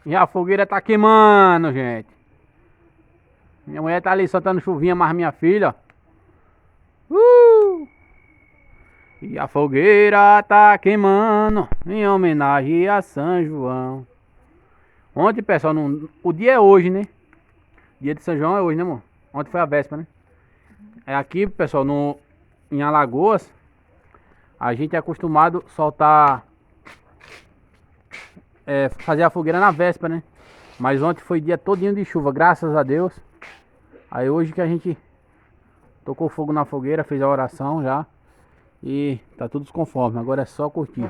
E a fogueira tá queimando, gente. Minha mulher tá ali soltando chuvinha, mas minha filha, ó. E a fogueira tá queimando em homenagem a São João. Ontem, pessoal, o dia é hoje, né? Dia de São João é hoje, né, amor? Ontem foi a véspera, né? É aqui, pessoal, em Alagoas, a gente é acostumado a soltar, fazer a fogueira na véspera, né? Mas ontem foi dia todinho de chuva, graças a Deus. Aí hoje que a gente tocou fogo na fogueira, fez a oração já. E tá tudo conforme, agora é só curtir.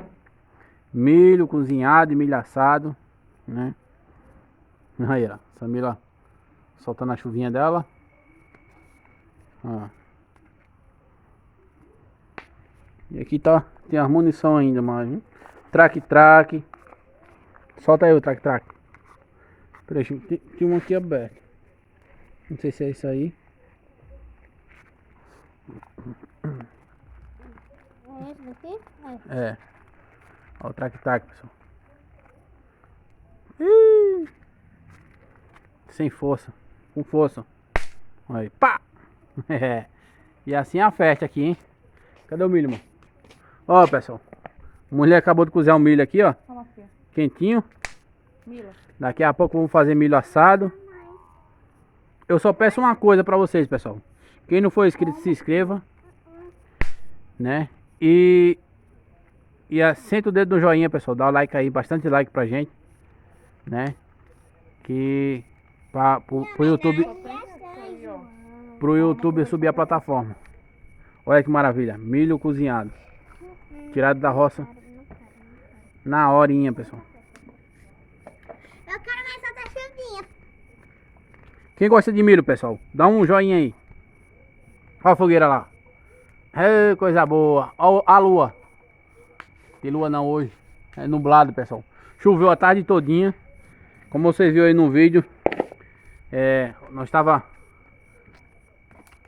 Milho cozinhado e milho assado, né? Aí, ó, Samila soltando a chuvinha dela. Ó. E aqui tá, tem as munição ainda, mas traque. Solta aí o traque. Peraí, tem um aqui aberto. Não sei se é isso aí. É esse daqui? É. Ó o traque, pessoal. Ih! Sem força. Com força. Aí, pá! É. E assim é a festa aqui, hein? Cadê o milho, mano? Ó, pessoal. A mulher acabou de cozinhar o milho aqui, ó. Toma aqui. Quentinho. Mila. Daqui a pouco vamos fazer milho assado. Eu só peço uma coisa pra vocês, pessoal. Quem não for inscrito, se inscreva, né? E senta o dedo no joinha, pessoal. Dá o like aí, bastante like pra gente, né? Que pro YouTube, subir a plataforma. Olha que maravilha, milho cozinhado, tirado da roça na horinha, pessoal. Eu quero mais outra chuvinha. Quem gosta de milho, pessoal, dá um joinha aí. Olha a fogueira lá. Ei, coisa boa. Olha a lua. Tem lua não hoje. É nublado, pessoal. Choveu a tarde todinha. Como vocês viram aí no vídeo. Nós estava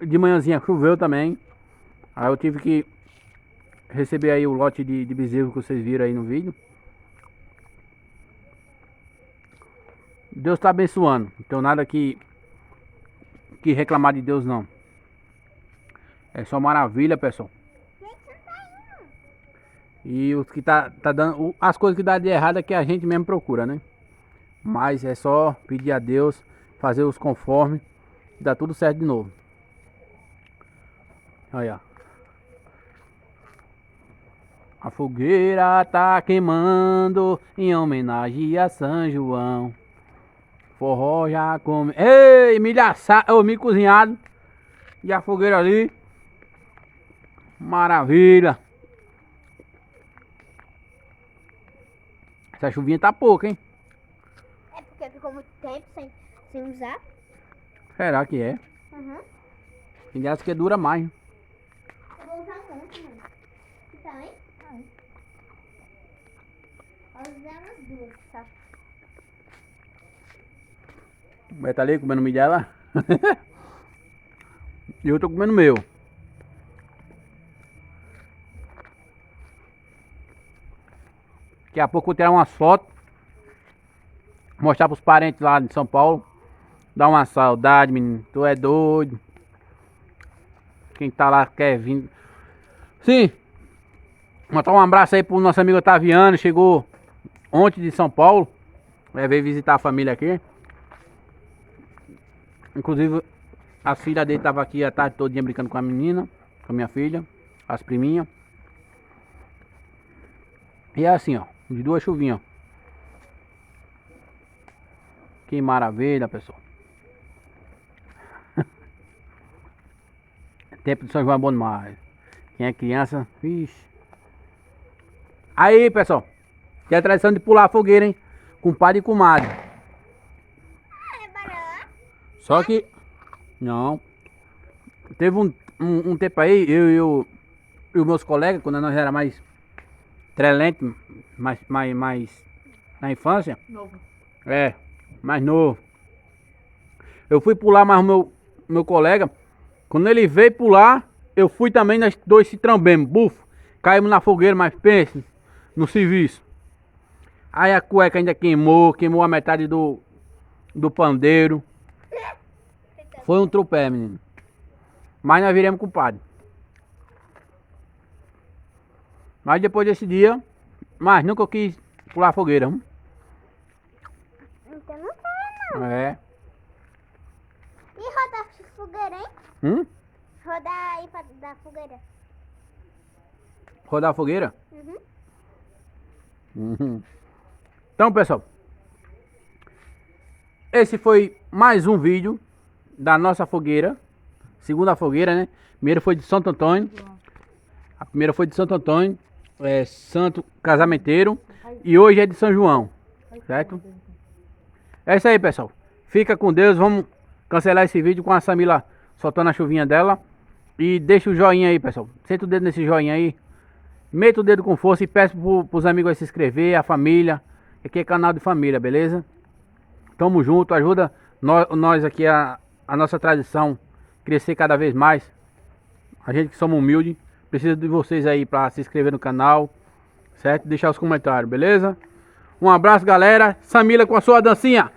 de manhãzinha, choveu também. Aí eu tive que receber aí o lote de bezerro que vocês viram aí no vídeo. Deus está abençoando. Não tenho nada que reclamar de Deus, não. É só maravilha, pessoal. E os que tá dando, as coisas que dá de errado é que a gente mesmo procura, né? Mas é só pedir a Deus, fazer os conformes, dá tudo certo de novo. Aí, ó. A fogueira tá queimando em homenagem a São João. Forró já come. Ei, milho assado, milho cozinhado. E a fogueira ali. Maravilha. Essa chuvinha tá pouca, hein? É porque ficou muito tempo sem usar. Será que é? Uhum. Tem delas que dura mais. Eu vou usar um monte, mano. Que tá, hein? Eu usei umas duas, tá? Vai tá ali comendo milho dela. E eu tô comendo meu. Daqui a pouco eu vou tirar umas fotos. Mostrar pros parentes lá de São Paulo. Dá uma saudade, menino. Tu é doido. Quem tá lá quer vir. Sim. Mandar um abraço aí pro nosso amigo Otaviano. Chegou ontem de São Paulo. Veio visitar a família aqui. Inclusive, as filhas dele estavam aqui a tarde todinha brincando com a menina. Com a minha filha. As priminhas. E é assim, ó. De duas chuvinhas, ó. Que maravilha, pessoal. Tempo de São João é bom demais. Quem é criança, vixe. Aí, pessoal. Tem a tradição de pular a fogueira, hein? Com padre e comadre. Só que... Não. Teve um tempo aí, eu e os meus colegas, quando nós era mais trelente, mais na infância. Novo. Mais novo. Eu fui pular, mas o meu colega, quando ele veio pular, eu fui também, nós dois se trambemos, bufo. Caímos na fogueira, mas pense no serviço. Aí a cueca ainda queimou a metade do pandeiro. Foi um tropé, menino. Mas nós viremos culpados. Mas depois desse dia, mas nunca eu quis pular a fogueira. Então não quero, não. É. E rodar fogueira, hein? Rodar aí pra dar fogueira. Rodar a fogueira? Uhum. Uhum. Então, pessoal, esse foi mais um vídeo da nossa fogueira. Segunda fogueira, né? Primeiro foi de Santo Antônio. A primeira foi de Santo Antônio, santo casamenteiro. E hoje é de São João, certo? É isso aí, pessoal. Fica com Deus. Vamos cancelar esse vídeo com a Samila soltando a chuvinha dela. E deixa o joinha aí, pessoal. Senta o dedo nesse joinha aí. Meta o dedo com força e peço pros amigos aí se inscrever, a família. Aqui é canal de família, beleza? Tamo junto, ajuda nós aqui a nossa tradição crescer cada vez mais. A gente que somos humildes, precisa de vocês aí para se inscrever no canal, certo? Deixar os comentários, beleza? Um abraço, galera. Samila com a sua dancinha.